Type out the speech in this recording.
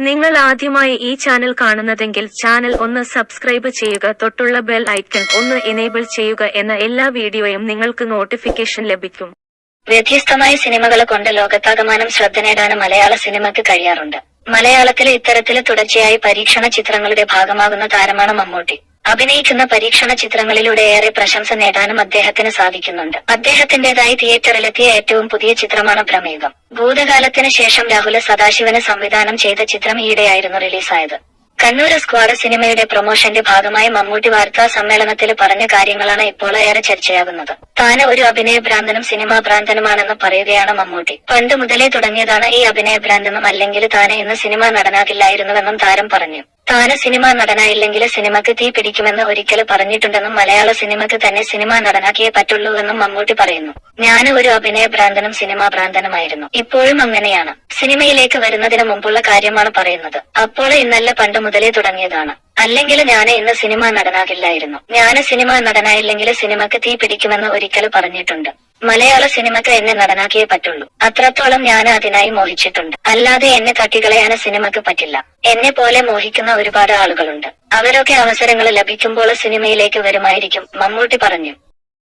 നിങ്ങൾ ആദ്യമായി ഈ ചാനൽ കാണുന്നതെങ്കിൽ ചാനൽ ഒന്ന് സബ്സ്ക്രൈബ് ചെയ്യുക, തൊട്ടുള്ള ബെൽ ഐക്കൺ ഒന്ന് എനേബിൾ ചെയ്യുക. എന്ന എല്ലാ വീഡിയോയും നിങ്ങൾക്ക് നോട്ടിഫിക്കേഷൻ ലഭിക്കും. വ്യത്യസ്തമായ സിനിമകൾ കൊണ്ട് ലോകത്താകമാനം ശ്രദ്ധ നേടാൻ മലയാള സിനിമയ്ക്ക് കഴിയാറുണ്ട്. മലയാളത്തിലെ ഇത്തരത്തില് തുടർച്ചയായി പരീക്ഷണ ചിത്രങ്ങളുടെ ഭാഗമാകുന്ന താരമാണ് മമ്മൂട്ടി. അഭിനയിക്കുന്ന പരീക്ഷണ ചിത്രങ്ങളിലൂടെ ഏറെ പ്രശംസ നേടാനും അദ്ദേഹത്തിന് സാധിക്കുന്നുണ്ട്. അദ്ദേഹത്തിന്റേതായി തിയേറ്ററിലെത്തിയ ഏറ്റവും പുതിയ ചിത്രമാണ് പ്രമേഹം. ഭൂതകാലത്തിന് ശേഷം രാഹുല സദാശിവന് സംവിധാനം ചെയ്ത ചിത്രം ഈയിടെയായിരുന്നു റിലീസായത്. കണ്ണൂർ സ്ക്വാഡ് സിനിമയുടെ പ്രൊമോഷന്റെ ഭാഗമായി മമ്മൂട്ടി വാർത്താ സമ്മേളനത്തിൽ പറഞ്ഞ കാര്യങ്ങളാണ് ഇപ്പോൾ ഏറെ ചർച്ചയാകുന്നത്. താന് ഒരു അഭിനയ ഭ്രാന്തനും സിനിമാ ഭ്രാന്തനുമാണെന്ന് പറയുകയാണ് മമ്മൂട്ടി. പണ്ട് മുതലേ തുടങ്ങിയതാണ് ഈ അഭിനയ ഭ്രാന്തെന്നും അല്ലെങ്കിൽ താന് ഇന്ന് സിനിമാ നടനാകില്ലായിരുന്നുവെന്നും താരം പറഞ്ഞു. താന് സിനിമാ നടനായില്ലെങ്കിൽ സിനിമക്ക് തീ പിടിക്കുമെന്ന് ഒരിക്കൽ പറഞ്ഞിട്ടുണ്ടെന്നും മലയാള സിനിമക്ക് തന്നെ സിനിമാ നടനാക്കിയേ പറ്റുള്ളൂവെന്നും മമ്മൂട്ടി പറയുന്നു. ഞാന് ഒരു അഭിനയ ഭ്രാന്തനും സിനിമാ ഭ്രാന്തനുമായിരുന്നു, ഇപ്പോഴും അങ്ങനെയാണ്. സിനിമയിലേക്ക് വരുന്നതിന് മുമ്പുള്ള കാര്യമാണ് പറയുന്നത്. അപ്പോൾ ഇന്നല്ല, പണ്ട് മുതലേ തുടങ്ങിയതാണ്. അല്ലെങ്കിൽ ഞാന് ഇന്ന് സിനിമാ നടനാകില്ലായിരുന്നു. ഞാന് സിനിമാ നടനായില്ലെങ്കിൽ സിനിമക്ക് തീ പിടിക്കുമെന്ന് ഒരിക്കൽ പറഞ്ഞിട്ടുണ്ട്. മലയാള സിനിമക്ക് എന്നെ നടനാക്കിയേ പറ്റുള്ളൂ. അത്രത്തോളം ഞാന് അതിനായി മോഹിച്ചിട്ടുണ്ട്. അല്ലാതെ എന്നെ തട്ടിക്കളയാന് സിനിമക്ക് പറ്റില്ല. എന്നെ പോലെ മോഹിക്കുന്ന ഒരുപാട് ആളുകളുണ്ട്. അവരൊക്കെ അവസരങ്ങൾ ലഭിക്കുമ്പോൾ സിനിമയിലേക്ക് വരുമായിരിക്കും, മമ്മൂട്ടി പറഞ്ഞു.